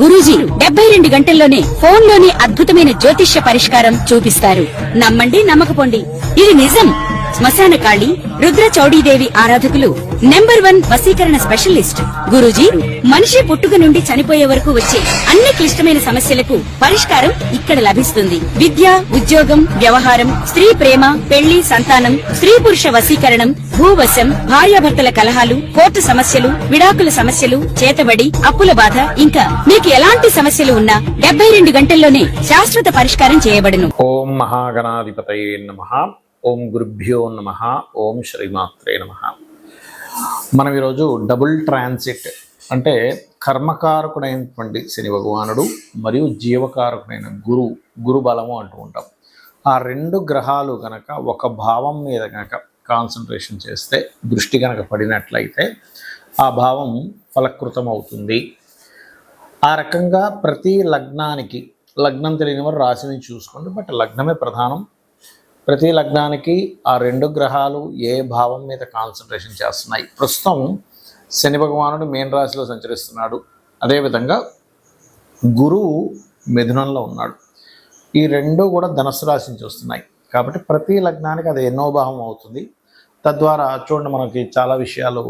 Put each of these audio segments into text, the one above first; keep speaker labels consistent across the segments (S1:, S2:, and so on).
S1: గురూజీ 72 గంటల్లోనే ఫోన్ లోని అద్భుతమైన జ్యోతిష్య పరిష్కారం చూపిస్తారు. నమ్మండి, నమ్మకపోండి, ఇది నిజం. శ్మశాన కాళి రుద్ర చౌడీదేవి ఆరాధకులు నంబర్ 1 వశీకరణ స్పెషలిస్ట్. గురూజీ మనిషి పుట్టుక నుండి చనిపోయే వరకు వచ్చే అన్ని క్లిష్టమైన సమస్యలకు పరిష్కారం ఇక్కడ లభిస్తుంది. విద్య, ఉద్యోగం, వ్యవహారం, స్త్రీ ప్రేమ, పెళ్లి, సంతానం, స్త్రీ పురుష వశీకరణం, భూవశం, భార్యాభర్తల కలహాలు, కోర్టు సమస్యలు, విడాకుల సమస్యలు, చేతబడి, అప్పుల బాధ, ఇంకా మీకు ఎలాంటి సమస్యలు ఉన్నా 72 గంటల్లోనే శాశ్వత పరిష్కారం చేయబడును.
S2: ఓం మహాగణాధిపతయే నమః. ఓం గురుభ్యో నమః. ఓం శ్రీమాత్రే నమః. మనం ఈరోజు డబుల్ ట్రాన్సిట్ అంటే కర్మకారకుడైనటువంటి శని భగవానుడు మరియు జీవకారకుడైన గురు బలము అంటూ ఉంటాం. ఆ రెండు గ్రహాలు గనక ఒక భావం మీద గనక కాన్సన్ట్రేషన్ చేస్తే, దృష్టి గనక పడినట్లయితే ఆ భావం ఫలకృతం అవుతుంది. ఆ రకంగా ప్రతి లగ్నానికి, లగ్నం తెలియని వారు రాశిని చూసుకోండి, బట్ లగ్నమే ప్రధానం. ప్రతి లగ్నానికి ఆ రెండు గ్రహాలు ఏ భావం మీద కాన్సన్ట్రేషన్ చేస్తున్నాయి. ప్రస్తుతం శని భగవానుడు మీన రాశిలో సంచరిస్తున్నాడు. అదేవిధంగా గురువు మిథునంలో ఉన్నాడు. ఈ రెండు కూడా ధనుస్సు రాశి నుంచి వస్తున్నాయి. కాబట్టి ప్రతి లగ్నానికి అది ఎన్నో భావం అవుతుంది. తద్వారా చూడండి, మనకి చాలా విషయాలు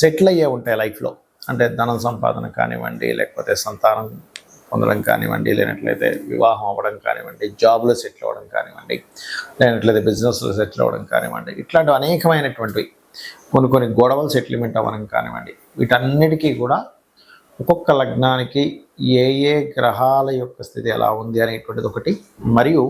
S2: సెటిల్ అయ్యే ఉంటాయి లైఫ్లో. అంటే ధనం సంపాదన కానివ్వండి, లేకపోతే సంతానం పొందడం కానివ్వండి, లేనట్లయితే వివాహం అవ్వడం కానివ్వండి, జాబ్లో సెటిల్ అవ్వడం కానివ్వండి, లేనట్లయితే బిజినెస్లో సెటిల్ అవ్వడం కానివ్వండి, ఇట్లాంటి అనేకమైనటువంటివి కొన్ని గొడవలు సెటిల్మెంట్ అవ్వడం కానివ్వండి, వీటన్నిటికీ కూడా ఒక్కొక్క లగ్నానికి ఏ ఏ గ్రహాల యొక్క స్థితి ఎలా ఉంది అనేటువంటిది ఒకటి. మరియు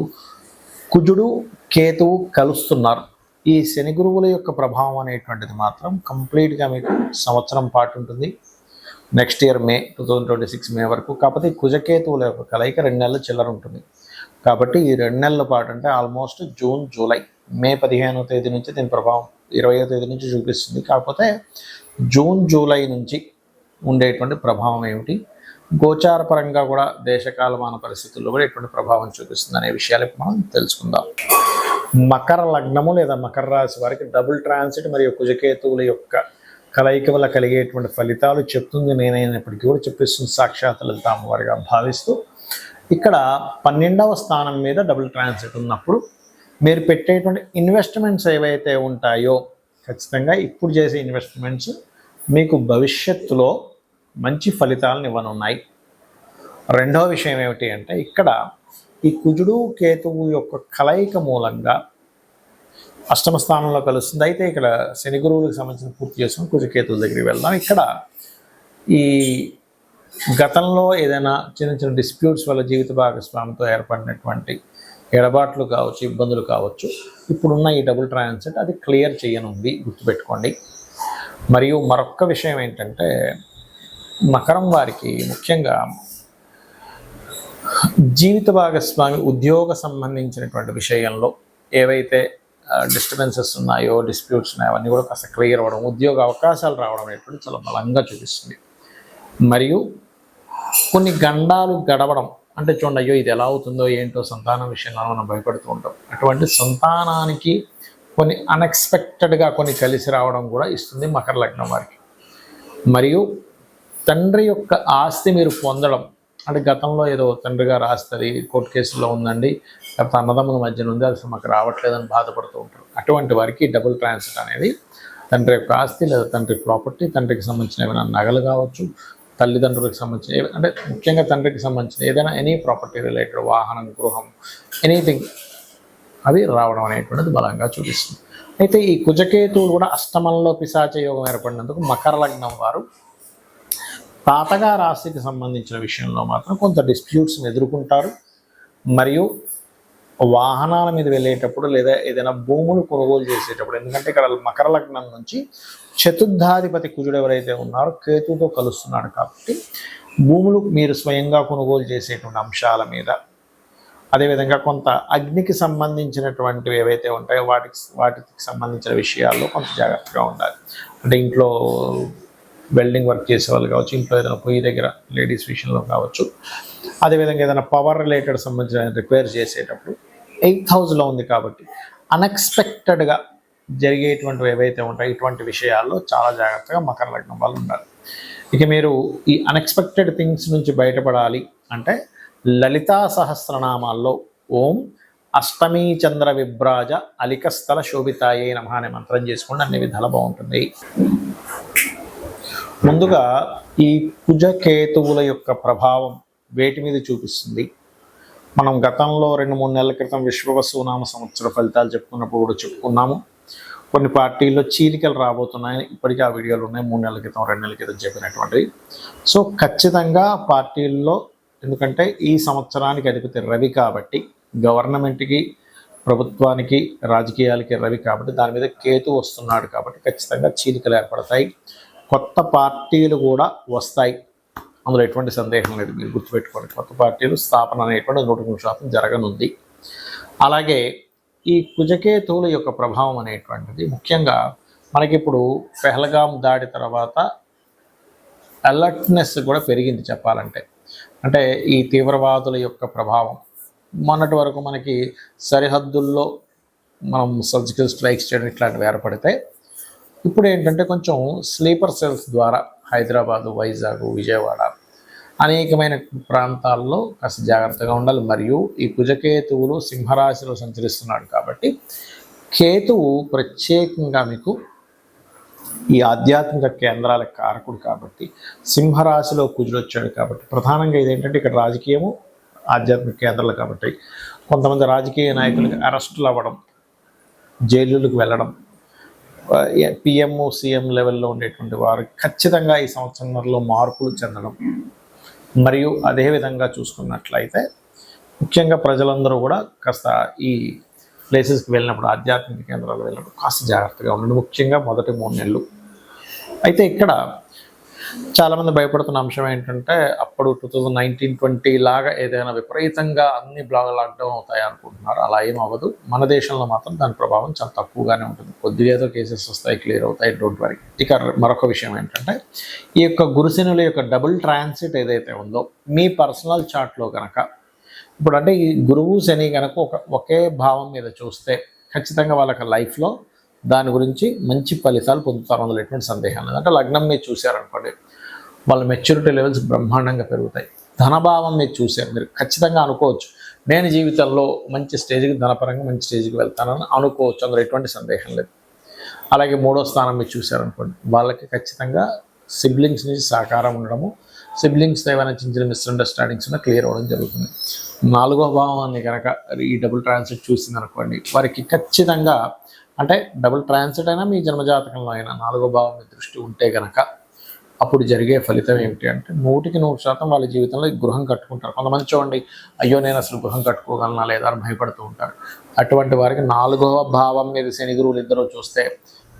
S2: కుజుడు కేతువు కలుస్తున్నారు. ఈ శని గురువుల యొక్క ప్రభావం అనేటువంటిది మాత్రం కంప్లీట్గా మీకు సంవత్సరం పాటు ఉంటుంది. నెక్స్ట్ ఇయర్ మే 2026 మే వరకు. కాకపోతే కుజకేతువుల యొక్క కలయిక 2 నెలల చిల్లర ఉంటుంది. కాబట్టి ఈ 2 నెలల పాటు అంటే ఆల్మోస్ట్ జూన్, జూలై, మే 15వ తేదీ నుంచి దీని ప్రభావం 20వ తేదీ నుంచి చూపిస్తుంది. కాకపోతే జూన్, జూలై నుంచి ఉండేటువంటి ప్రభావం ఏమిటి, గోచార పరంగా కూడా దేశకాలమాన పరిస్థితుల్లో కూడా ఎటువంటి ప్రభావం చూపిస్తుంది అనే విషయాలు ఇప్పుడు మనం తెలుసుకుందాం. మకర లగ్నము లేదా మకర రాశి వారికి డబుల్ ట్రాన్సిట్ మరియు కుజకేతువుల యొక్క కలయిక వల్ల కలిగేటువంటి ఫలితాలు చెప్తుంది నేనైనప్పటికీ కూడా చెప్పిస్తుంది సాక్షాత్ లలిత అమ్మవారిగా భావిస్తూ, ఇక్కడ 12వ స్థానం మీద డబుల్ ట్రాన్సిట్ ఉన్నప్పుడు మీరు పెట్టేటువంటి ఇన్వెస్ట్మెంట్స్ ఏవైతే ఉంటాయో ఖచ్చితంగా ఇప్పుడు చేసే ఇన్వెస్ట్మెంట్స్ మీకు భవిష్యత్తులో మంచి ఫలితాలను ఇవ్వనున్నాయి. రెండవ విషయం ఏమిటి అంటే, ఇక్కడ ఈ కుజుడు కేతువు యొక్క కలయిక మూలంగా అష్టమ స్థానంలో కలుస్తుంది. అయితే ఇక్కడ శని గురువులకు సంబంధించిన పూర్తి చేసుకుని కుజకేతువుల దగ్గరికి వెళ్దాం. ఇక్కడ ఈ గతంలో ఏదైనా చిన్న చిన్న డిస్ప్యూట్స్ వల్ల జీవిత భాగస్వామితో ఏర్పడినటువంటి ఎడబాట్లు కావచ్చు, ఇబ్బందులు కావచ్చు, ఇప్పుడున్న ఈ డబుల్ ట్రాన్సిట్ అది క్లియర్ చేయనుంది, గుర్తుపెట్టుకోండి. మరియు మరొక్క విషయం ఏంటంటే, మకరం వారికి ముఖ్యంగా జీవిత భాగస్వామి ఉద్యోగ సంబంధించినటువంటి విషయంలో ఏవైతే డిస్టర్బెన్సెస్ ఉన్నాయో, డిస్ప్యూట్స్ ఉన్నాయో అవన్నీ కూడా కాస్త క్లియర్ అవ్వడం, ఉద్యోగ అవకాశాలు రావడం అనేటువంటి చాలా బలంగా చూపిస్తుంది. మరియు కొన్ని గండాలు గడవడం, అంటే చూడండి, అయ్యో ఇది ఎలా అవుతుందో ఏంటో సంతానం విషయంలో మనం భయపడుతూ ఉంటాం. అటువంటి సంతానానికి కొన్ని అన్ఎక్స్పెక్టెడ్గా కొన్ని కలిసి రావడం కూడా ఇస్తుంది మకర లగ్నం వారికి. మరియు తండ్రి యొక్క ఆస్తి మీరు పొందడం, అంటే గతంలో ఏదో తండ్రి గారు ఆస్తి అది కోర్టు కేసులో ఉందండి, లేకపోతే అన్నదమ్ముల మధ్యన ఉంది, అది మాకు రావట్లేదని బాధపడుతూ ఉంటారు. అటువంటి వారికి డబుల్ ట్రాన్సిట్ అనేది తండ్రి యొక్క ఆస్తి లేదా తండ్రి ప్రాపర్టీ, తండ్రికి సంబంధించిన ఏమైనా నగలు కావచ్చు, తల్లిదండ్రులకు సంబంధించిన, అంటే ముఖ్యంగా తండ్రికి సంబంధించిన ఏదైనా ఎనీ ప్రాపర్టీ రిలేటెడ్, వాహనం, గృహం, ఎనీథింగ్ అవి రావడం అనేటువంటిది బలంగా చూపిస్తుంది. అయితే ఈ కుజకేతువులు కూడా అష్టమంలో పిశాచ యోగం ఏర్పడినందుకు మకర లగ్నం వారు తాతగారి ఆస్తికి సంబంధించిన విషయంలో మాత్రం కొంత డిస్ప్యూట్స్ని ఎదుర్కొంటారు. మరియు వాహనాల మీద వెళ్ళేటప్పుడు లేదా ఏదైనా భూములు కొనుగోలు చేసేటప్పుడు, ఎందుకంటే ఇక్కడ మకర లగ్నం నుంచి చతుర్థాధిపతి కుజుడు ఎవరైతే ఉన్నారో కేతుతో కలుస్తున్నాడు. కాబట్టి భూములు మీరు స్వయంగా కొనుగోలు చేసేటువంటి అంశాల మీద, అదేవిధంగా కొంత అగ్నికి సంబంధించినటువంటివి ఏవైతే ఉంటాయో వాటికి సంబంధించిన విషయాల్లో కొంత జాగ్రత్తగా ఉండాలి. అంటే ఇంట్లో వెల్డింగ్ వర్క్ చేసే వాళ్ళు కావచ్చు, ఇంట్లో ఏదైనా పొయ్యి దగ్గర లేడీస్ విషయంలో కావచ్చు, అదేవిధంగా ఏదైనా పవర్ రిలేటెడ్ సంబంధించిన రిపేర్ చేసేటప్పుడు 8th హౌస్లో ఉంది కాబట్టి అన్ఎక్స్పెక్టెడ్గా జరిగేటువంటివి ఏవైతే ఉంటాయో ఇటువంటి విషయాల్లో చాలా జాగ్రత్తగా మకర లగ్నం వాళ్ళు ఉండాలి. ఇక మీరు ఈ అన్ఎక్స్పెక్టెడ్ థింగ్స్ నుంచి బయటపడాలి అంటే లలితా సహస్రనామాల్లో ఓం అష్టమీ చంద్ర విభ్రాజ అలికస్థల శోభితాయే నమః అనే మంత్రం చేసుకోండి, అన్ని విధాలు బాగుంటుంది. ముందుగా ఈ కుజకేతువుల యొక్క ప్రభావం వేటి మీద చూపిస్తుంది? మనం గతంలో 2-3 నెలల క్రితం విశ్వవసునామ సంవత్సర ఫలితాలు చెప్పుకున్నప్పుడు కూడా చెప్పుకున్నాము. కొన్ని పార్టీల్లో చీలికలు రాబోతున్నాయని ఇప్పటికీ ఆ వీడియోలు ఉన్నాయి, 3 నెలల క్రితం 2 నెలల క్రితం చెప్పినటువంటివి. సో ఖచ్చితంగా పార్టీల్లో, ఎందుకంటే ఈ సంవత్సరానికి అధిపతి రవి కాబట్టి, గవర్నమెంట్కి, ప్రభుత్వానికి, రాజకీయాలకి రవి కాబట్టి, దాని మీద కేతు వస్తున్నాడు కాబట్టి ఖచ్చితంగా చీలికలు ఏర్పడతాయి. కొత్త పార్టీలు కూడా వస్తాయి, అందులో ఎటువంటి సందేహం లేదు. మీరు గుర్తుపెట్టుకోండి, కొత్త పార్టీలు స్థాపన అనేటువంటి 100% జరగనుంది. అలాగే ఈ కుజకేతువుల యొక్క ప్రభావం అనేటువంటిది ముఖ్యంగా మనకిప్పుడు పెహల్గాం దాడి తర్వాత అలర్ట్నెస్ కూడా పెరిగింది చెప్పాలంటే. అంటే ఈ తీవ్రవాదుల యొక్క ప్రభావం మొన్నటి వరకు మనకి సరిహద్దుల్లో మనం సర్జికల్ స్ట్రైక్స్ చేయడం ఇట్లాంటివి ఏర్పడితే, ఇప్పుడు ఏంటంటే కొంచెం స్లీపర్ సెల్స్ ద్వారా హైదరాబాదు, వైజాగ్, విజయవాడ అనేకమైన ప్రాంతాల్లో కాస్త జాగ్రత్తగా ఉండాలి. మరియు ఈ కుజకేతువులు సింహరాశిలో సంచరిస్తున్నాడు కాబట్టి, కేతువు ప్రత్యేకంగా మీకు ఈ ఆధ్యాత్మిక కేంద్రాల కారకుడు కాబట్టి, సింహరాశిలో కుజుడు వచ్చాడు కాబట్టి, ప్రధానంగా ఇదేంటంటే ఇక్కడ రాజకీయము ఆధ్యాత్మిక కేంద్రాలు కాబట్టి కొంతమంది రాజకీయ నాయకులకు అరెస్టులు అవ్వడం, జైలులకు వెళ్ళడం, పిఎం సీఎం లెవెల్లో ఉండేటువంటి వారు ఖచ్చితంగా ఈ సంవత్సరంలో మార్పులు చెందడం, మరియు అదేవిధంగా చూసుకున్నట్లయితే ముఖ్యంగా ప్రజలందరూ కూడా కాస్త ఈ ప్లేసెస్కి వెళ్ళినప్పుడు, ఆధ్యాత్మిక కేంద్రాలు వెళ్ళినప్పుడు కాస్త జాగ్రత్తగా ఉండండి, ముఖ్యంగా మొదటి 3 నెలలు. అయితే ఇక్కడ చాలామంది భయపడుతున్న అంశం ఏంటంటే, అప్పుడు 2019-20 లాగా ఏదైనా విపరీతంగా అన్ని లాక్డౌన్ అవుతాయి అనుకుంటున్నారు. అలా ఏం అవ్వదు. మన దేశంలో మాత్రం దాని ప్రభావం చాలా తక్కువగానే ఉంటుంది. కొద్దిగా ఏదో కేసెస్ వస్తాయి, క్లియర్ అవుతాయి, డోంట్ వరీ. ఇక మరొక విషయం ఏంటంటే, ఈ యొక్క గురుశనుల యొక్క డబుల్ ట్రాన్సిట్ ఏదైతే ఉందో మీ పర్సనల్ చార్ట్లో కనుక, ఇప్పుడు అంటే ఈ గురువు శని కనుక ఒకే భావం మీద చూస్తే ఖచ్చితంగా వాళ్ళకి లైఫ్లో దాని గురించి మంచి ఫలితాలు పొందుతారు, అందులో ఎటువంటి సందేహం లేదు. అంటే లగ్నం మీరు చూశారనుకోండి, వాళ్ళ మెచ్యూరిటీ లెవెల్స్ బ్రహ్మాండంగా పెరుగుతాయి. ధనభావం మీరు చూశారు, మీరు ఖచ్చితంగా అనుకోవచ్చు నేను జీవితంలో మంచి స్టేజ్కి, ధనపరంగా మంచి స్టేజ్కి వెళ్తానని అనుకోవచ్చు, అందులో ఎటువంటి సందేహం లేదు. అలాగే 3వ స్థానం మీరు చూశారనుకోండి, వాళ్ళకి ఖచ్చితంగా సిబ్లింగ్స్ నుంచి సహకారం ఉండడము, సిబ్లింగ్స్తో ఏమైనా చిన్న చిన్న మిస్అండర్స్టాండింగ్స్ ఉన్నా క్లియర్ అవ్వడం జరుగుతుంది. 4వ భావాన్ని కనుక ఈ డబుల్ ట్రాన్సిట్ చూసిందనుకోండి, వారికి ఖచ్చితంగా అంటే డబుల్ ట్రాన్సిట్ అయినా మీ జన్మజాతకంలో అయినా 4వ భావం మీద దృష్టి ఉంటే కనుక అప్పుడు జరిగే ఫలితం ఏమిటి అంటే 100% వాళ్ళ జీవితంలో గృహం కట్టుకుంటారు. కొంతమంది చూడండి, అయ్యో నేను అసలు గృహం కట్టుకోగలనా లేదా అని భయపడుతూ ఉంటారు. అటువంటి వారికి 4వ భావం మీద శని గురువులు ఇద్దరు చూస్తే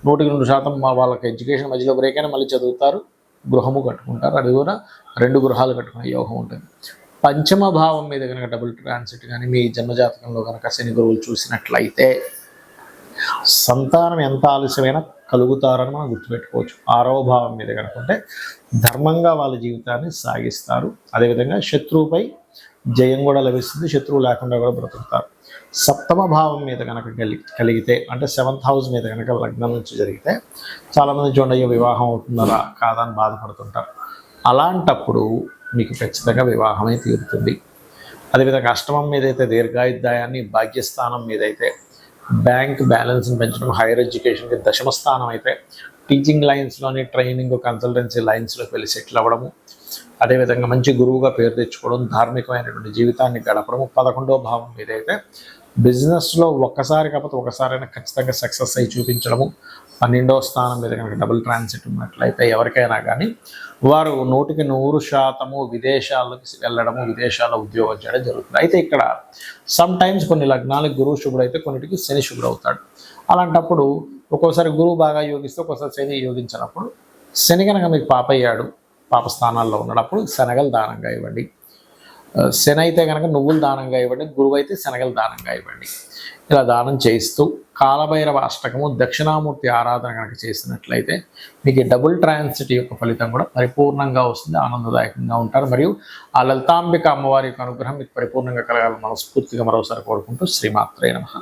S2: 100% వాళ్ళకి ఎడ్యుకేషన్ మధ్యలో బ్రేక్ అయినా మళ్ళీ చదువుతారు, గృహము కట్టుకుంటారు. అది కూడా 2 గృహాలు కట్టుకునే యోగం ఉంటుంది. 5వ భావం మీద కనుక డబుల్ ట్రాన్సిట్ కానీ మీ జన్మజాతకంలో కనుక శని గురువులు చూసినట్లయితే సంతానం ఎంత ఆలస్యమైనా కలుగుతారని మనం గుర్తుపెట్టుకోవచ్చు. 6వ భావం మీద కనుకుంటే ధర్మంగా వాళ్ళ జీవితాన్ని సాగిస్తారు. అదేవిధంగా శత్రువుపై జయం కూడా లభిస్తుంది, శత్రువు లేకుండా కూడా బ్రతుకుతారు. 7వ భావం మీద కనుక కలిగితే అంటే 7th హౌస్ మీద కనుక లగ్నం నుంచి జరిగితే చాలామంది చూడండి, అయ్యో వివాహం అవుతుందా కాదా అని బాధపడుతుంటారు. అలాంటప్పుడు మీకు ఖచ్చితంగా వివాహమే తీరుతుంది. అదేవిధంగా 8వ మీద అయితే దీర్ఘాయుద్ధాయాన్ని, భాగ్యస్థానం మీద అయితే బ్యాంక్ బ్యాలెన్స్ని పెంచడం, హైయర్ ఎడ్యుకేషన్కి 10వ స్థానం అయితే టీచింగ్ లైన్స్లోని, ట్రైనింగ్, కన్సల్టెన్సీ లైన్స్లోకి వెళ్ళి సెటిల్ అవ్వడము, అదేవిధంగా మంచి గురువుగా పేరు తెచ్చుకోవడం, ధార్మికమైనటువంటి జీవితాన్ని గడపడము. 11వ భావం మీద అయితే బిజినెస్లో ఒక్కసారి కాకపోతే ఒకసారైనా ఖచ్చితంగా సక్సెస్ అయి చూపించడము. 12వ స్థానం మీద కనుక డబుల్ ట్రాన్సిట్ ఉన్నట్లయితే ఎవరికైనా కానీ వారు 100% విదేశాలకు వెళ్ళడము, విదేశాల్లో ఉద్యోగం చేయడం జరుగుతుంది. అయితే ఇక్కడ సమ్ టైమ్స్ కొన్ని లగ్నాలకు గురువు శుభుడు అయితే కొన్నిటికి శని శుభుడు అవుతాడు. అలాంటప్పుడు ఒక్కోసారి గురువు బాగా యోగిస్తే ఒక్కోసారి శని యోగించినప్పుడు, శని కనుక మీకు పాప అయ్యాడు, పాప స్థానాల్లో ఉన్నప్పుడు శనగలు దానంగా ఇవ్వండి. శని అయితే కనుక నువ్వులు దానంగా ఇవ్వండి, గురువు అయితే శనగలు దానంగా ఇవ్వండి. ఇలా దానం చేయిస్తూ కాలభైరవ అష్టకము, దక్షిణామూర్తి ఆరాధన కనుక చేసినట్లయితే మీకు డబుల్ ట్రాన్సిట్ యొక్క ఫలితం కూడా పరిపూర్ణంగా వస్తుంది, ఆనందదాయకంగా ఉంటారు. మరియు ఆ లలితాంబిక అమ్మవారి యొక్క అనుగ్రహం మీకు పరిపూర్ణంగా కలగాలని మనస్ఫూర్తిగా మరోసారి కోరుకుంటూ శ్రీమాత్రే నమః.